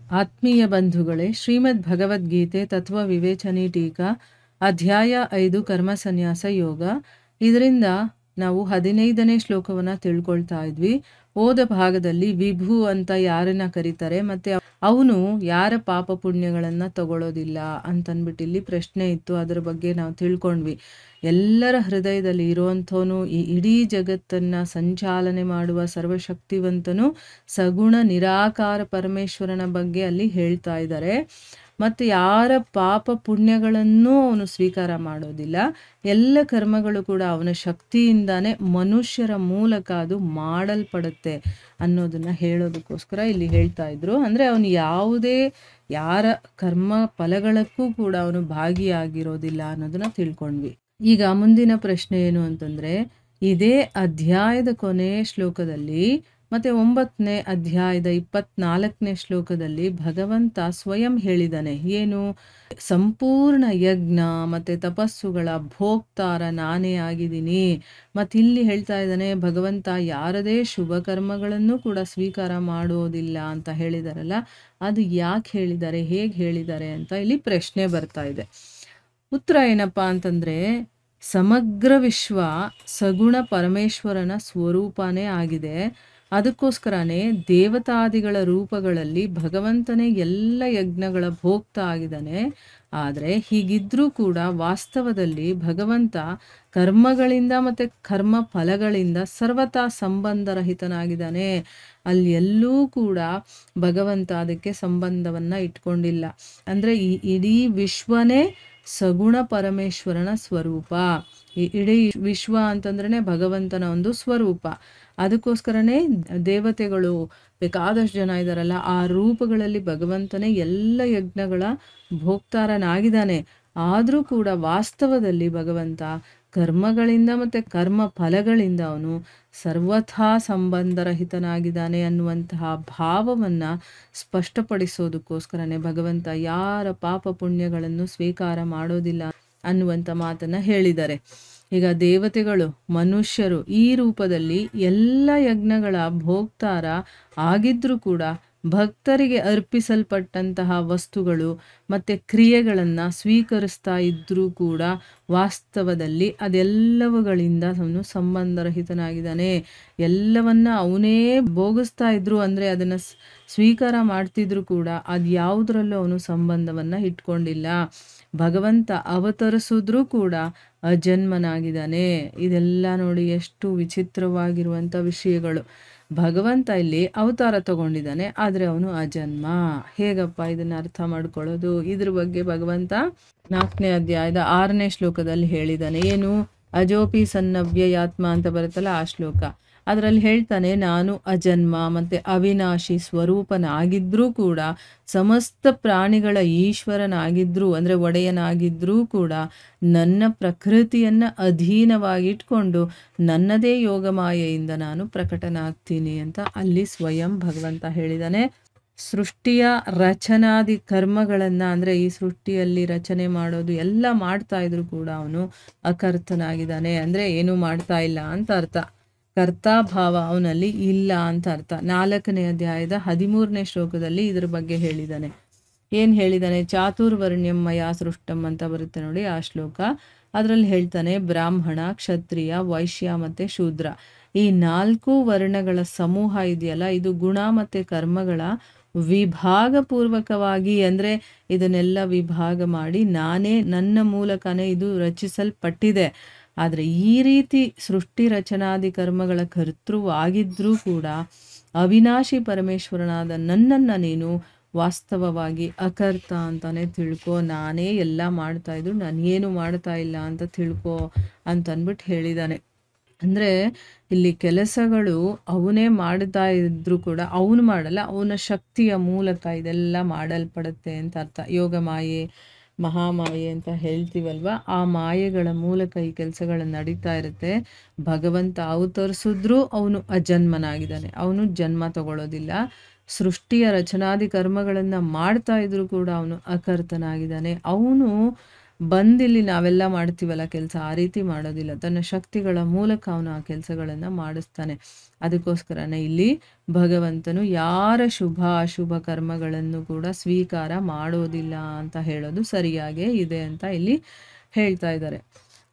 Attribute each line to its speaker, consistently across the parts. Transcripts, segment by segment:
Speaker 1: ಆತ್ಮೀಯ ಬಂಧುಗಳೇ, ಶ್ರೀಮದ್ ಭಗವದ್ಗೀತೆ ತತ್ವ ವಿವೇಚನೆ ಟೀಕಾ ಅಧ್ಯಾಯ 5 ಕರ್ಮ ಸನ್ಯಾಸ ಯೋಗ. ಇದರಿಂದ ನಾವು 15ನೇ ಶ್ಲೋಕವನ್ನು ತಿಳ್ಕೊಳ್ತಾ ಇದ್ವಿ. ಓದ ಭಾಗದಲ್ಲಿ ವಿಭು ಅಂತ ಯಾರನ್ನ ಕರೀತಾರೆ, ಮತ್ತೆ ಅವನು ಯಾರ ಪಾಪ ಪುಣ್ಯಗಳನ್ನು ತಗೊಳ್ಳೋದಿಲ್ಲ ಅಂತನ್ಬಿಟ್ಟು ಇಲ್ಲಿ ಪ್ರಶ್ನೆ ಇತ್ತು. ಅದರ ಬಗ್ಗೆ ನಾವು ತಿಳ್ಕೊಂಡ್ವಿ. ಎಲ್ಲರ ಹೃದಯದಲ್ಲಿ ಇರುವಂಥವನು, ಈ ಇಡೀ ಜಗತ್ತನ್ನು ಸಂಚಾಲನೆ ಮಾಡುವ ಸರ್ವಶಕ್ತಿವಂತನು ಸಗುಣ ನಿರಾಕಾರ ಪರಮೇಶ್ವರನ ಬಗ್ಗೆ ಅಲ್ಲಿ ಹೇಳ್ತಾ ಇದ್ದಾರೆ. ಮತ್ತು ಯಾರ ಪಾಪ ಪುಣ್ಯಗಳನ್ನು ಅವನು ಸ್ವೀಕಾರ ಮಾಡೋದಿಲ್ಲ. ಎಲ್ಲ ಕರ್ಮಗಳು ಕೂಡ ಅವನ ಶಕ್ತಿಯಿಂದಾನೇ ಮನುಷ್ಯರ ಮೂಲಕ ಅದು ಮಾಡಲ್ಪಡುತ್ತೆ ಅನ್ನೋದನ್ನ ಹೇಳೋದಕ್ಕೋಸ್ಕರ ಇಲ್ಲಿ ಹೇಳ್ತಾ ಇದ್ರು. ಅಂದರೆ ಅವನು ಯಾರ ಕರ್ಮ ಫಲಗಳಕ್ಕೂ ಕೂಡ ಅವನು ಭಾಗಿಯಾಗಿರೋದಿಲ್ಲ ಅನ್ನೋದನ್ನ ತಿಳ್ಕೊಂಡ್ವಿ. ಈಗ ಮುಂದಿನ ಪ್ರಶ್ನೆ ಏನು ಅಂತಂದರೆ, ಇದೇ ಅಧ್ಯಾಯದ ಕೊನೆಯ ಶ್ಲೋಕದಲ್ಲಿ ಮತ್ತು 9ನೇ ಅಧ್ಯಾಯದ 24ನೇ ಶ್ಲೋಕದಲ್ಲಿ ಭಗವಂತ ಸ್ವಯಂ ಹೇಳಿದ್ದಾನೆ. ಏನು? ಸಂಪೂರ್ಣ ಯಜ್ಞ ಮತ್ತು ತಪಸ್ಸುಗಳ ಭೋಕ್ತಾರ ನಾನೇ ಆಗಿದ್ದೀನಿ. ಮತ್ತು ಇಲ್ಲಿ ಹೇಳ್ತಾ ಇದ್ದಾನೆ ಭಗವಂತ ಯಾರದೇ ಶುಭ ಕರ್ಮಗಳನ್ನು ಕೂಡ ಸ್ವೀಕಾರ ಮಾಡೋದಿಲ್ಲ ಅಂತ ಹೇಳಿದಾರಲ್ಲ, ಅದು ಯಾಕೆ ಹೇಳಿದ್ದಾರೆ, ಹೇಗೆ ಹೇಳಿದ್ದಾರೆ ಅಂತ ಇಲ್ಲಿ ಪ್ರಶ್ನೆ ಬರ್ತಾ ಇದೆ. ಉತ್ತರ ಏನಪ್ಪ ಅಂತಂದರೆ, ಸಮಗ್ರ ವಿಶ್ವ ಸಗುಣ ಪರಮೇಶ್ವರನ ಸ್ವರೂಪನೇ ಆಗಿದೆ. ಅದಕ್ಕೋಸ್ಕರನೇ ದೇವತಾದಿಗಳ ರೂಪಗಳಲ್ಲಿ ಭಗವಂತನೇ ಎಲ್ಲ ಯಜ್ಞಗಳ ಭೋಕ್ತ ಆಗಿದ್ದಾನೆ. ಆದರೆ ಹೀಗಿದ್ರೂ ಕೂಡ ವಾಸ್ತವದಲ್ಲಿ ಭಗವಂತ ಕರ್ಮಗಳಿಂದ ಮತ್ತು ಕರ್ಮ ಫಲಗಳಿಂದ ಸರ್ವತಾ ಸಂಬಂಧರಹಿತನಾಗಿದ್ದಾನೆ. ಅಲ್ಲಿ ಎಲ್ಲೂ ಕೂಡ ಭಗವಂತ ಅದಕ್ಕೆ ಸಂಬಂಧವನ್ನು ಇಟ್ಕೊಂಡಿಲ್ಲ. ಅಂದರೆ ಈ ಇಡೀ ವಿಶ್ವನೇ ಸಗುಣ ಪರಮೇಶ್ವರನ ಸ್ವರೂಪ. ಈ ಇಡೀ ವಿಶ್ವ ಅಂತಂದ್ರೆ ಭಗವಂತನ ಒಂದು ಸ್ವರೂಪ. ಅದಕ್ಕೋಸ್ಕರನೇ ದೇವತೆಗಳು ಬೇಕಾದಷ್ಟು ಜನ ಇದ್ದಾರಲ್ಲ, ಆ ರೂಪಗಳಲ್ಲಿ ಭಗವಂತನೇ ಎಲ್ಲ ಯಜ್ಞಗಳ ಭೋಕ್ತಾರನಾಗಿದ್ದಾನೆ. ಆದರೂ ಕೂಡ ವಾಸ್ತವದಲ್ಲಿ ಭಗವಂತ ಕರ್ಮಗಳಿಂದ ಮತ್ತು ಕರ್ಮ ಫಲಗಳಿಂದ ಅವನು ಸರ್ವಥಾ ಸಂಬಂಧರಹಿತನಾಗಿದ್ದಾನೆ ಅನ್ನುವಂತಹ ಭಾವವನ್ನು ಸ್ಪಷ್ಟಪಡಿಸೋದಕ್ಕೋಸ್ಕರನೇ ಭಗವಂತ ಯಾರ ಪಾಪ ಪುಣ್ಯಗಳನ್ನು ಸ್ವೀಕಾರ ಮಾಡೋದಿಲ್ಲ ಅನ್ನುವಂಥ ಮಾತನ್ನು ಹೇಳಿದ್ದಾರೆ. ಈಗ ದೇವತೆಗಳು, ಮನುಷ್ಯರು ಈ ರೂಪದಲ್ಲಿ ಎಲ್ಲ ಯಜ್ಞಗಳ ಭೋಕ್ತಾರ ಆಗಿದ್ರೂ ಕೂಡ ಭಕ್ತರಿಗೆ ಅರ್ಪಿಸಲ್ಪಟ್ಟಂತಹ ವಸ್ತುಗಳು ಮತ್ತು ಕ್ರಿಯೆಗಳನ್ನು ಸ್ವೀಕರಿಸ್ತಾ ಇದ್ದರೂ ಕೂಡ ವಾಸ್ತವದಲ್ಲಿ ಅದೆಲ್ಲವುಗಳಿಂದ ಅವನು ಸಂಬಂಧರಹಿತನಾಗಿದ್ದಾನೆ. ಎಲ್ಲವನ್ನ ಅವನೇ ಭೋಗಿಸ್ತಾ ಇದ್ರು, ಅಂದರೆ ಅದನ್ನು ಸ್ವೀಕಾರ ಮಾಡ್ತಿದ್ರು ಕೂಡ ಅದು ಯಾವುದರಲ್ಲೂ ಅವನು ಸಂಬಂಧವನ್ನು ಇಟ್ಕೊಂಡಿಲ್ಲ. ಭಗವಂತ ಅವತರಿಸಿದ್ರೂ ಕೂಡ ಅಜನ್ಮನಾಗಿದ್ದಾನೆ. ಇದೆಲ್ಲ ನೋಡಿ ಎಷ್ಟು ವಿಚಿತ್ರವಾಗಿರುವಂಥ ವಿಷಯಗಳು. ಭಗವಂತ ಇಲ್ಲಿ ಅವತಾರ ತಗೊಂಡಿದ್ದಾನೆ, ಆದರೆ ಅವನು ಅಜನ್ಮ. ಹೇಗಪ್ಪ ಇದನ್ನು ಅರ್ಥ ಮಾಡ್ಕೊಳ್ಳೋದು? ಇದ್ರ ಬಗ್ಗೆ ಭಗವಂತ 4ನೇ ಅಧ್ಯಾಯದ 6ನೇ ಶ್ಲೋಕದಲ್ಲಿ ಹೇಳಿದ್ದಾನೆ. ಏನು? ಅಜೋಪಿ ಸನ್ನವ್ಯಯಾತ್ಮ ಅಂತ ಬರುತ್ತಲ್ಲ ಆ ಶ್ಲೋಕ. ಅದರಲ್ಲಿ ಹೇಳ್ತಾನೆ, ನಾನು ಅಜನ್ಮ ಮತ್ತು ಅವಿನಾಶಿ ಸ್ವರೂಪನಾಗಿದ್ದರೂ ಕೂಡ, ಸಮಸ್ತ ಪ್ರಾಣಿಗಳ ಈಶ್ವರನಾಗಿದ್ದರೂ ಅಂದರೆ ಒಡೆಯನಾಗಿದ್ದರೂ ಕೂಡ ನನ್ನ ಪ್ರಕೃತಿಯನ್ನು ಅಧೀನವಾಗಿಟ್ಕೊಂಡು ನನ್ನದೇ ಯೋಗಮಾಯೆಯಿಂದ ನಾನು ಪ್ರಕಟನಾಗ್ತೀನಿ ಅಂತ ಅಲ್ಲಿ ಸ್ವಯಂ ಭಗವಂತ ಹೇಳಿದ್ದಾನೆ. ಸೃಷ್ಟಿಯ ರಚನಾದಿ ಕರ್ಮಗಳನ್ನು, ಅಂದರೆ ಈ ಸೃಷ್ಟಿಯಲ್ಲಿ ರಚನೆ ಮಾಡೋದು ಎಲ್ಲ ಮಾಡ್ತಾ ಇದ್ರು ಕೂಡ ಅವನು ಅಕರ್ತನಾಗಿದ್ದಾನೆ. ಅಂದರೆ ಏನೂ ಮಾಡ್ತಾ ಇಲ್ಲ ಅಂತ ಅರ್ಥ. ಕರ್ತಾಭಾವ ಅವನಲ್ಲಿ ಇಲ್ಲ ಅಂತ ಅರ್ಥ. 4ನೇ ಅಧ್ಯಾಯದ 13ನೇ ಶ್ಲೋಕದಲ್ಲಿ ಇದ್ರ ಬಗ್ಗೆ ಹೇಳಿದ್ದಾನೆ. ಏನು ಹೇಳಿದ್ದಾನೆ? ಚಾತುರ್ವರ್ಣ್ಯಂ ಮಯಾ ಸೃಷ್ಟಂ ಅಂತ ಬರುತ್ತೆ ನೋಡಿ ಆ ಶ್ಲೋಕ. ಅದರಲ್ಲಿ ಹೇಳ್ತಾನೆ, ಬ್ರಾಹ್ಮಣ, ಕ್ಷತ್ರಿಯ, ವೈಶ್ಯ ಮತ್ತು ಶೂದ್ರ ಈ 4 ವರ್ಣಗಳ ಸಮೂಹ ಇದೆಯಲ್ಲ, ಇದು ಗುಣ ಮತ್ತು ಕರ್ಮಗಳ ವಿಭಾಗಪೂರ್ವಕವಾಗಿ, ಅಂದರೆ ಇದನ್ನೆಲ್ಲ ವಿಭಾಗ ಮಾಡಿ ನಾನೇ ನನ್ನ ಮೂಲಕನೇ ಇದು ರಚಿಸಲ್ಪಟ್ಟಿದೆ. ಆದರೆ ಈ ರೀತಿ ಸೃಷ್ಟಿ ರಚನಾದಿ ಕರ್ಮಗಳ ಕರ್ತೃವಾಗಿದ್ದರೂ ಕೂಡ ಅವಿನಾಶಿ ಪರಮೇಶ್ವರನಾದ ನನ್ನನ್ನು ನೀನು ವಾಸ್ತವವಾಗಿ ಅಕರ್ತ ಅಂತಾನೆ ತಿಳ್ಕೊ. ನಾನೇ ಎಲ್ಲ ಮಾಡ್ತಾ ಇದ್ರು, ನಾನೇನು ಮಾಡ್ತಾ ಇಲ್ಲ ಅಂತ ತಿಳ್ಕೊ ಅಂತನ್ಬಿಟ್ಟು ಹೇಳಿದ್ದಾನೆ. ಅಂದರೆ ಇಲ್ಲಿ ಕೆಲಸಗಳು ಅವನೇ ಮಾಡ್ತಾ ಇದ್ರು ಕೂಡ ಅವನು ಮಾಡಲ್ಲ, ಅವನ ಶಕ್ತಿಯ ಮೂಲಕ ಇದೆಲ್ಲ ಮಾಡಲ್ಪಡುತ್ತೆ ಅಂತ ಅರ್ಥ. ಯೋಗ ಮಾಯೆ, ಮಹಾಮಾಯೆ ಅಂತ ಹೇಳ್ತೀವಲ್ವ, ಆ ಮಾಯೆಗಳ ಮೂಲಕ ಈ ಕೆಲಸಗಳು ನಡೀತಾ ಇರುತ್ತೆ. ಭಗವಂತ ಅವತರಿಸಿದ್ರೂ ಅವನು ಅಜನ್ಮನಾಗಿದ್ದಾನೆ, ಅವನು ಜನ್ಮ ತಗೊಳ್ಳೋದಿಲ್ಲ. ಸೃಷ್ಟಿಯ ರಚನಾದಿ ಕರ್ಮಗಳನ್ನು ಮಾಡ್ತಾ ಇದ್ರು ಕೂಡ ಅವನು ಅಕರ್ತನಾಗಿದ್ದಾನೆ. ಅವನು ಬಂದಿಲ್ಲಿ ನಾವೆಲ್ಲ ಮಾಡ್ತೀವಲ್ಲ ಕೆಲಸ, ಆ ರೀತಿ ಮಾಡೋದಿಲ್ಲ. ತನ್ನ ಶಕ್ತಿಗಳ ಮೂಲಕ ಅವನು ಆ ಕೆಲಸಗಳನ್ನು ಮಾಡಿಸ್ತಾನೆ. ಅದಕ್ಕೋಸ್ಕರನೇ ಇಲ್ಲಿ ಭಗವಂತನು ಯಾರ ಶುಭ ಅಶುಭ ಕರ್ಮಗಳನ್ನು ಕೂಡ ಸ್ವೀಕಾರ ಮಾಡೋದಿಲ್ಲ ಅಂತ ಹೇಳೋದು ಸರಿಯಾಗೇ ಇದೆ ಅಂತ ಇಲ್ಲಿ ಹೇಳ್ತಾ ಇದ್ದಾರೆ.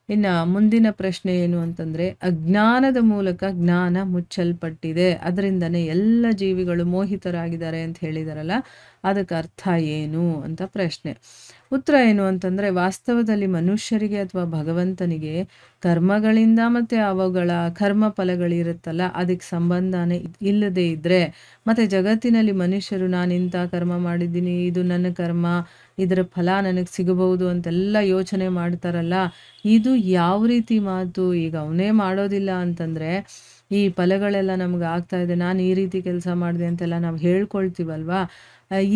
Speaker 1: ಇನ್ನು ಮುಂದಿನ ಪ್ರಶ್ನೆ ಏನು ಅಂತಂದರೆ, ಅಜ್ಞಾನದ ಮೂಲಕ ಜ್ಞಾನ ಮುಚ್ಚಲ್ಪಟ್ಟಿದೆ, ಅದರಿಂದನೇ ಎಲ್ಲ ಜೀವಿಗಳು ಮೋಹಿತರಾಗಿದ್ದಾರೆ ಅಂತ ಹೇಳಿದಾರಲ್ಲ, ಅದಕ್ಕೆ ಅರ್ಥ ಏನು ಅಂತ ಪ್ರಶ್ನೆ. ಉತ್ತರ ಏನು ಅಂತಂದರೆ, ವಾಸ್ತವದಲ್ಲಿ ಮನುಷ್ಯರಿಗೆ ಅಥವಾ ಭಗವಂತನಿಗೆ ಕರ್ಮಗಳಿಂದ ಮತ್ತು ಅವುಗಳ ಕರ್ಮ ಫಲಗಳಿರುತ್ತಲ್ಲ ಅದಕ್ಕೆ ಸಂಬಂಧನೇ ಇಲ್ಲದೆ ಇದ್ದರೆ, ಮತ್ತು ಜಗತ್ತಿನಲ್ಲಿ ಮನುಷ್ಯರು ನಾನು ಇಂಥ ಕರ್ಮ ಮಾಡಿದ್ದೀನಿ, ಇದು ನನ್ನ ಕರ್ಮ, ಇದರ ಫಲ ನನಗೆ ಸಿಗಬಹುದು ಅಂತೆಲ್ಲ ಯೋಚನೆ ಮಾಡ್ತಾರಲ್ಲ, ಇದು ಯಾವ ರೀತಿ ಮಾತು? ಈಗ ಅವನೇ ಮಾಡೋದಿಲ್ಲ ಅಂತಂದರೆ ಈ ಫಲಗಳೆಲ್ಲ ನಮ್ಗೆ ಆಗ್ತಾ ಇದೆ, ನಾನು ಈ ರೀತಿ ಕೆಲಸ ಮಾಡಿದೆ ಅಂತೆಲ್ಲ ನಾವು ಹೇಳ್ಕೊಳ್ತೀವಲ್ವಾ,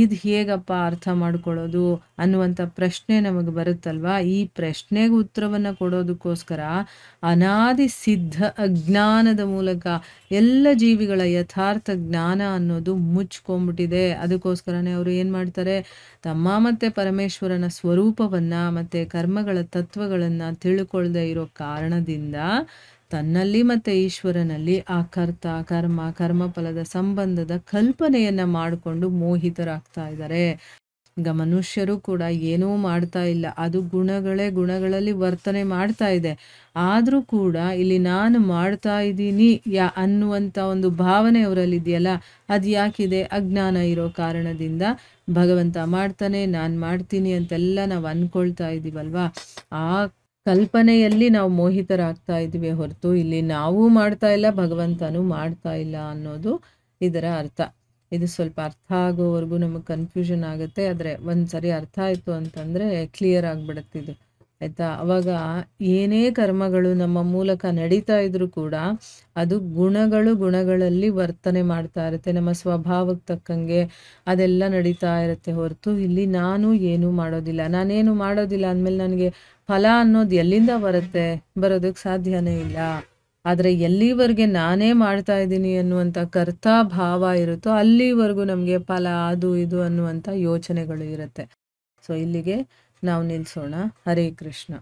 Speaker 1: ಇದು ಹೇಗಪ್ಪ ಅರ್ಥ ಮಾಡ್ಕೊಳ್ಳೋದು ಅನ್ನುವಂಥ ಪ್ರಶ್ನೆ ನಮಗೆ ಬರುತ್ತಲ್ವಾ. ಈ ಪ್ರಶ್ನೆಗೆ ಉತ್ತರವನ್ನು ಕೊಡೋದಕ್ಕೋಸ್ಕರ ಅನಾದಿ ಸಿದ್ಧ ಅಜ್ಞಾನದ ಮೂಲಕ ಎಲ್ಲ ಜೀವಿಗಳ ಯಥಾರ್ಥ ಜ್ಞಾನ ಅನ್ನೋದು ಮುಚ್ಕೊಂಡ್ಬಿಟ್ಟಿದೆ. ಅದಕ್ಕೋಸ್ಕರನೇ ಅವರು ಏನು ಮಾಡ್ತಾರೆ, ತಮ್ಮ ಮತ್ತು ಪರಮೇಶ್ವರನ ಸ್ವರೂಪವನ್ನು ಮತ್ತು ಕರ್ಮಗಳ ತತ್ವಗಳನ್ನು ತಿಳ್ಕೊಳ್ಳದೆ ಇರೋ ಕಾರಣದಿಂದ ತನ್ನಲ್ಲಿ ಮತ್ತು ಈಶ್ವರನಲ್ಲಿ ಆ ಕರ್ತ ಕರ್ಮ ಕರ್ಮಫಲದ ಸಂಬಂಧದ ಕಲ್ಪನೆಯನ್ನು ಮಾಡಿಕೊಂಡು ಮೋಹಿತರಾಗ್ತಾ ಇದ್ದಾರೆ. ಈಗ ಮನುಷ್ಯರು ಕೂಡ ಏನೂ ಮಾಡ್ತಾ ಇಲ್ಲ, ಅದು ಗುಣಗಳಲ್ಲಿ ವರ್ತನೆ ಮಾಡ್ತಾ ಇದೆ. ಆದರೂ ಕೂಡ ಇಲ್ಲಿ ನಾನು ಮಾಡ್ತಾ ಇದ್ದೀನಿ ಅನ್ನುವಂಥ ಒಂದು ಭಾವನೆ ಅವರಲ್ಲಿ ಇದೆಯಲ್ಲ, ಅದು ಯಾಕಿದೆ? ಅಜ್ಞಾನ ಇರೋ ಕಾರಣದಿಂದ ಭಗವಂತ ಮಾಡ್ತಾನೆ, ನಾನು ಮಾಡ್ತೀನಿ ಅಂತೆಲ್ಲ ನಾವು ಅಂದ್ಕೊಳ್ತಾ ಇದ್ದೀವಲ್ವಾ, ಆ ಕಲ್ಪನೆಯಲ್ಲಿ ನಾವು ಮೋಹಿತರಾಗ್ತಾ ಇದ್ದೀವಿ ಹೊರತು ಇಲ್ಲಿ ನಾವು ಮಾಡ್ತಾ ಇಲ್ಲ, ಭಗವಂತನೂ ಮಾಡ್ತಾ ಇಲ್ಲ ಅನ್ನೋದು ಇದರ ಅರ್ಥ. ಇದು ಸ್ವಲ್ಪ ಅರ್ಥ ಆಗೋವರೆಗೂ ನಮಗೆ ಕನ್ಫ್ಯೂಷನ್ ಆಗುತ್ತೆ, ಆದರೆ ಒಂದು ಸರಿ ಅರ್ಥ ಆಯಿತು ಅಂತಂದರೆ ಕ್ಲಿಯರ್ ಆಗಿಬಿಡುತ್ತೆ ಇದು, ಆಯಿತಾ? ಅವಾಗ ಏನೇ ಕರ್ಮಗಳು ನಮ್ಮ ಮೂಲಕ ನಡೀತಾ ಇದ್ರೂ ಕೂಡ ಅದು ಗುಣಗಳಲ್ಲಿ ವರ್ತನೆ ಮಾಡ್ತಾ ಇರುತ್ತೆ, ನಮ್ಮ ಸ್ವಭಾವಕ್ಕೆ ತಕ್ಕಂಗೆ ಅದೆಲ್ಲ ನಡೀತಾ ಇರುತ್ತೆ ಹೊರತು ಇಲ್ಲಿ ನಾನು ಏನೂ ಮಾಡೋದಿಲ್ಲ. ನಾನೇನು ಮಾಡೋದಿಲ್ಲ ಅಂದಮೇಲೆ ನನಗೆ ಫಲ ಅನ್ನೋದು ಎಲ್ಲಿಂದ ಬರೋದಕ್ಕೆ ಸಾಧ್ಯನೇ ಇಲ್ಲ. ಆದರೆ ಎಲ್ಲಿವರೆಗೆ ನಾನೇ ಮಾಡ್ತಾ ಇದ್ದೀನಿ ಅನ್ನುವಂಥ ಕರ್ತಾಭಾವ ಇರುತ್ತೋ ಅಲ್ಲಿವರೆಗೂ ನಮಗೆ ಫಲ ಅದು ಇದು ಅನ್ನುವಂಥ ಯೋಚನೆಗಳು ಇರುತ್ತೆ. ಸೊ ಇಲ್ಲಿಗೆ ನಾವು ನಿಲ್ಲಿಸೋಣ. ಹರೇ ಕೃಷ್ಣ.